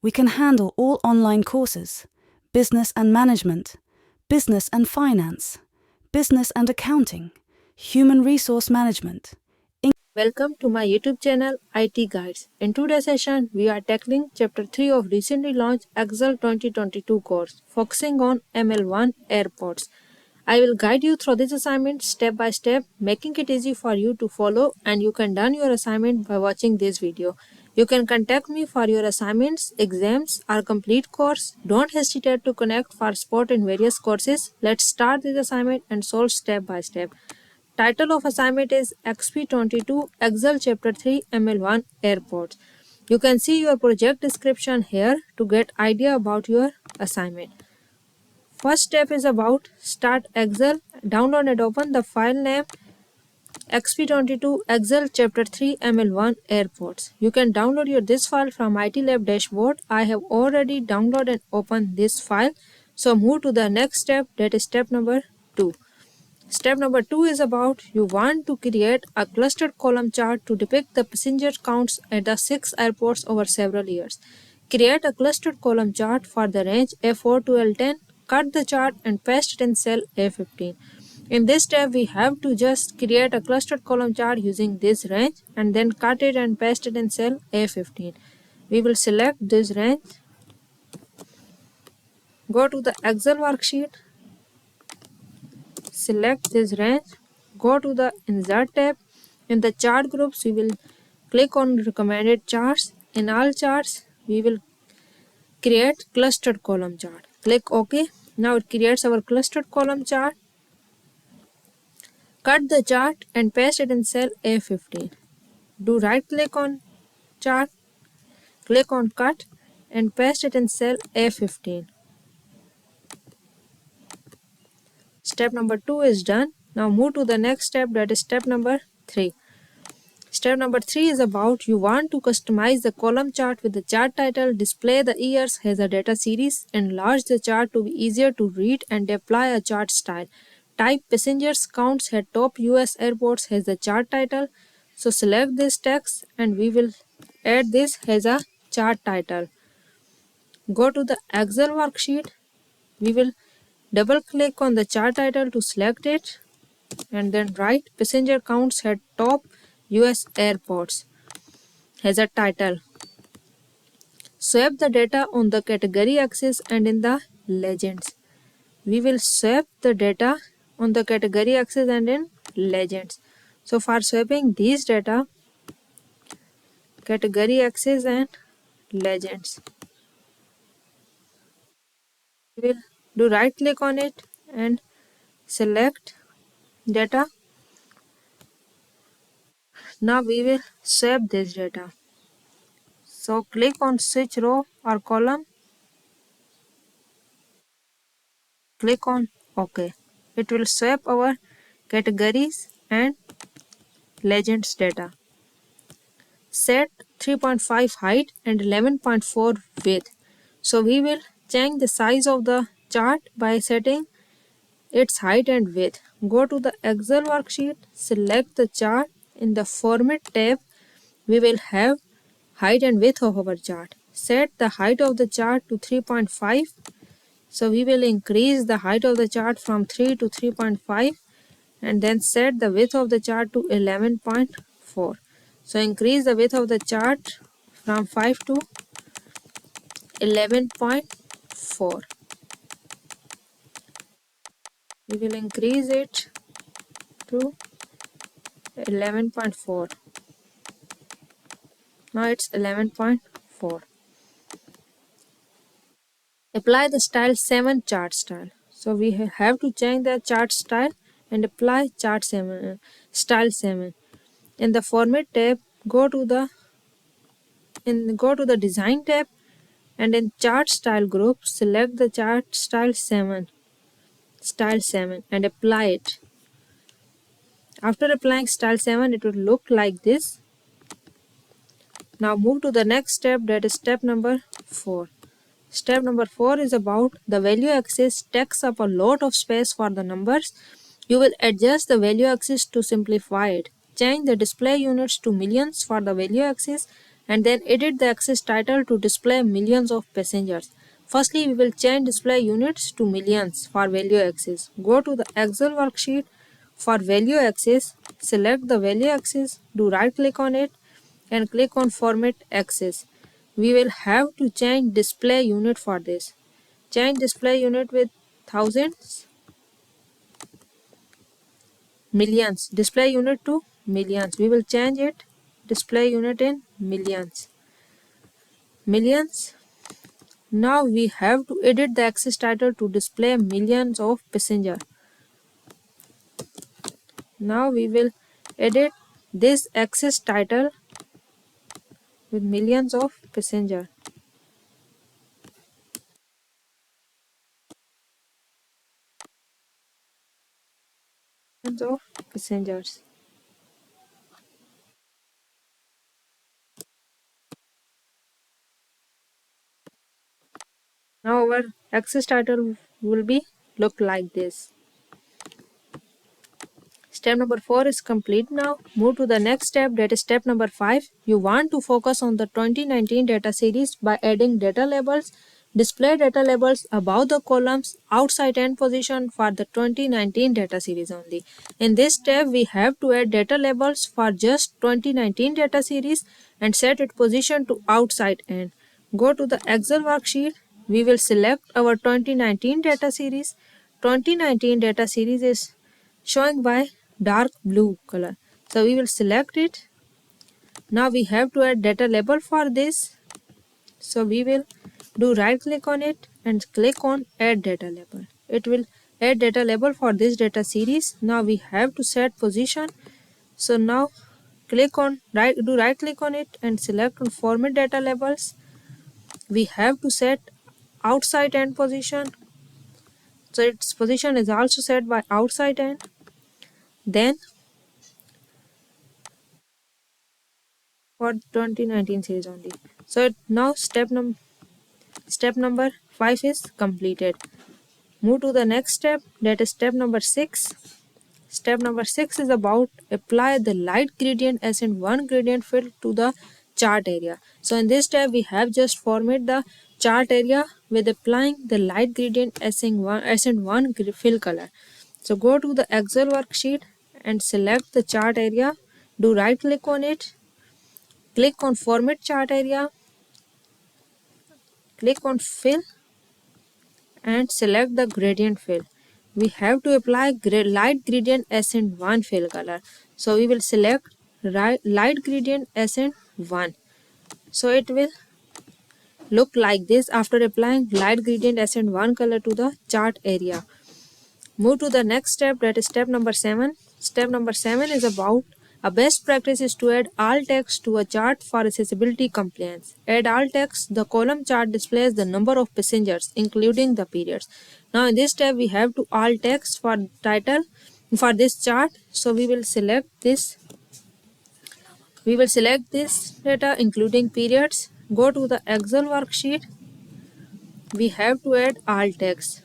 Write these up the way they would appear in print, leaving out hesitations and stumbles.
We can handle all online courses, business and management, business and finance, business and accounting, human resource management. Welcome to my YouTube channel IT Guides. In today's session, we are tackling Chapter 3 of recently launched Exp22 course, focusing on ML1 airports. I will guide you through this assignment step by step, making it easy for you to follow, and you can done your assignment by watching this video. You can contact me for your assignments, exams, or complete course. Don't hesitate to connect for support in various courses. Let's start this assignment and solve step by step. Title of assignment is Exp22 Excel Chapter 3 ML1 Airports. You can see your project description here to get idea about your assignment. First step is about start Excel. Download and open the file name Exp22 Excel Chapter 3 ML1 Airports. You can download this file from IT Lab dashboard. I have already downloaded and opened this file. So move to the next step, that is step number 2. Step number 2 is about you want to create a clustered column chart to depict the passenger counts at the 6 airports over several years. Create a clustered column chart for the range A4 to L10. Cut the chart and paste it in cell A15. In this step, we have to just create a clustered column chart using this range and then cut it and paste it in cell A15. We will select this range. Go to the Excel worksheet. Select this range, go to the Insert tab. In the chart groups, we will click on recommended charts. In all charts, we will create clustered column chart. Click OK. Now it creates our clustered column chart. Cut the chart and paste it in cell A15. Do right click on chart, click on cut and paste it in cell A15. Step number 2 is done. Now move to the next step, that is step number 3. Step number 3 is about you want to customize the column chart with the chart title, display the years as a data series, enlarge the chart to be easier to read and apply a chart style. Type passengers counts at top US airports as the chart title. So select this text and we will add this as a chart title. Go to the Excel worksheet. We will double click on the chart title to select it and then write passenger counts at top US airports as a title. Swap the data on the category axis and in the legends. We will swap the data on the category axis and in legends. So for swapping these data, category axis and legends, we will do right click on it and select data. Now we will swap this data. So click on switch row or column. Click on OK. It will swap our categories and legends data. Set 3.5 height and 11.4 width. So we will change the size of the chart by setting its height and width. Go to the Excel worksheet, select the chart. In the Format tab, we will have height and width of our chart. Set the height of the chart to 3.5. So we will increase the height of the chart from 3 to 3.5 and then set the width of the chart to 11.4. So increase the width of the chart from 5 to 11.4. We will increase it to 11.4. Now it's 11.4. Apply the style 7 chart style. So we have to change the chart style and apply chart 7 style 7. In the Format tab, go to the Design tab and in Chart Style group, select the chart style 7 and apply it. After applying style 7, it will look like this. Now move to the next step, that is step number 4. Step number 4 is about the value axis takes up a lot of space for the numbers. You will adjust the value axis to simplify it. Change the display units to millions for the value axis and then edit the axis title to display millions of passengers. Firstly, we will change display units to millions for value axis. Go to the Excel worksheet for value axis, select the value axis, do right click on it and click on format axis. We will have to change display unit for this. Change display unit with thousands, millions. Display unit to millions. We will change it. Display unit in millions. Millions. Now we have to edit the axis title to display millions of passenger. Now we will edit this axis title with millions of passenger. Millions of passengers. Now our axis title will be look like this. Step number 4 is complete now. Move to the next step, that is step number 5. You want to focus on the 2019 data series by adding data labels. Display data labels above the columns outside end position for the 2019 data series only. In this step, we have to add data labels for just 2019 data series and set its position to outside end. Go to the Excel worksheet. We will select our 2019 data series. 2019 data series is showing by dark blue color. So we will select it. Now we have to add data label for this. So we will do right click on it and click on add data label. It will add data label for this data series. Now we have to set position. So now click on do right click on it and select on format data labels. We have to set outside end position. So its position is also set by outside end. Then for 2019 series only. So now step number 5 is completed. Move to the next step, that is step number 6. Step number 6 is about apply the light gradient SN1 gradient fill to the chart area. So in this step we have just format the chart area with applying the light gradient SN1 fill color. So go to the Excel worksheet and select the chart area. Do right click on it. Click on format chart area. Click on fill and select the gradient fill. We have to apply light gradient SN1 fill color. So we will select light gradient SN1. So it will look like this after applying light gradient SN1 color to the chart area. Move to the next step, that is step number 7. Step number 7 is about a best practice is to add alt text to a chart for accessibility compliance. Add alt text. The column chart displays the number of passengers, including the periods. Now in this step, we have to alt text for title for this chart. So we will select this. We will select this data, including periods. Go to the Excel worksheet. We have to add alt text.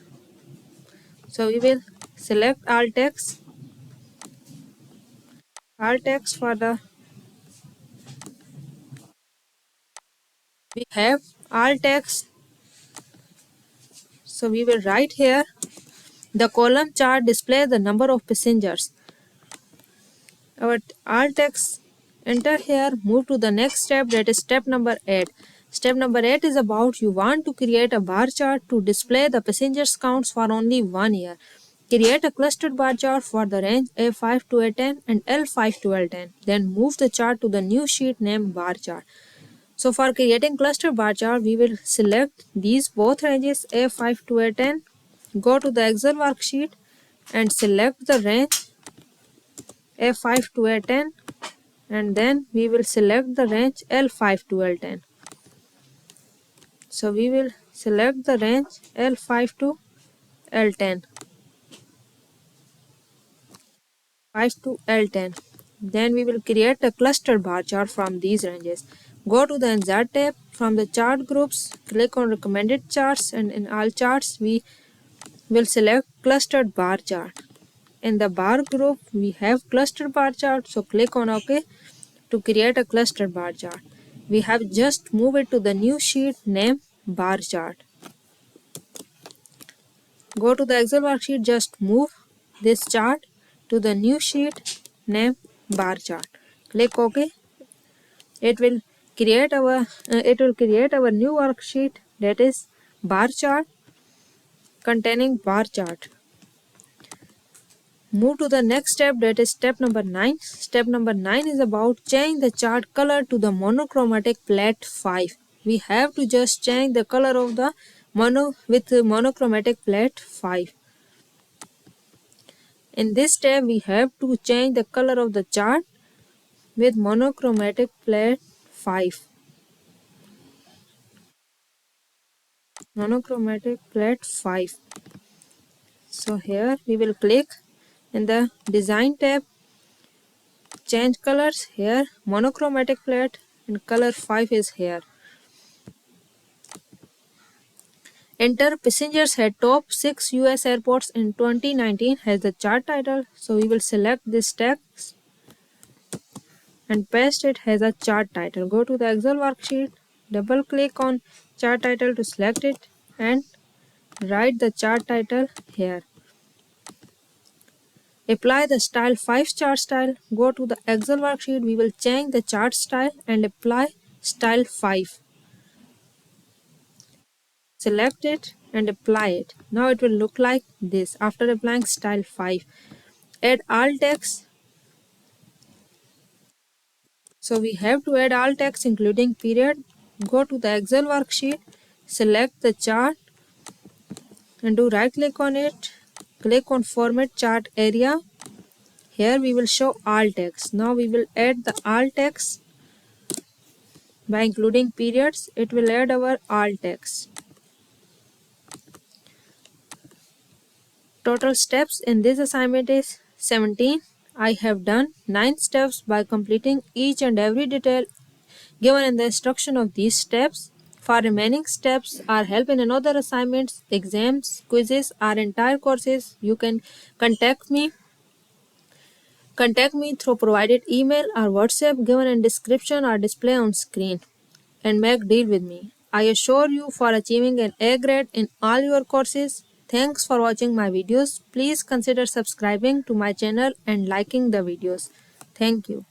So we will select alt text. Alt text for the we have alt text. So we will write here the column chart displays the number of passengers. Our alt text enter here. Move to the next step, that is step number 8. Step number 8 is about you want to create a bar chart to display the passengers counts for only 1 year. Create a clustered bar chart for the range A5 to A10 and L5 to L10. Then move the chart to the new sheet named bar chart. So for creating cluster bar chart, we will select these both ranges A5 to A10. Go to the Excel worksheet and select the range A5 to A10 and then we will select the range L5 to L10. So we will select the range L5 to L10. 5 to L10. Then we will create a cluster bar chart from these ranges. Go to the Insert tab. From the chart groups, click on recommended charts and in all charts we will select clustered bar chart. In the bar group we have cluster bar chart, so click on OK to create a cluster bar chart. We have just moved it to the new sheet named bar chart. Go to the Excel worksheet, just move this chart to the new sheet named bar chart. Click OK. It will create our new worksheet, that is bar chart containing bar chart. Move to the next step, that is step number 9. Step number 9 is about change the chart color to the monochromatic flat 5. We have to just change the color of the monochromatic flat 5. In this step, we have to change the color of the chart with monochromatic flat 5. Monochromatic flat 5. So here we will click in the design tab, change colors. Here monochromatic flat and color 5 is here. Enter passengers at top 6 US airports in 2019 has the chart title. So we will select this text and paste it as a chart title. Go to the Excel worksheet, double click on chart title to select it and write the chart title here. Apply the style 5 chart style. Go to the Excel worksheet. We will change the chart style and apply style 5. Select it and apply it. Now it will look like this after applying style 5. Add all text. So we have to add all text including period. Go to the Excel worksheet, select the chart and do right click on it. Click on format chart area. Here we will show all text. Now we will add the all text by including periods. It will add our all text. Total steps in this assignment is 17. I have done 9 steps by completing each and every detail given in the instruction of these steps. For remaining steps or help in another assignments, exams, quizzes or entire courses, you can contact me. Contact me through provided email or WhatsApp given in description or display on screen and make deal with me. I assure you for achieving an A grade in all your courses. Thanks for watching my videos. Please consider subscribing to my channel and liking the videos. Thank you.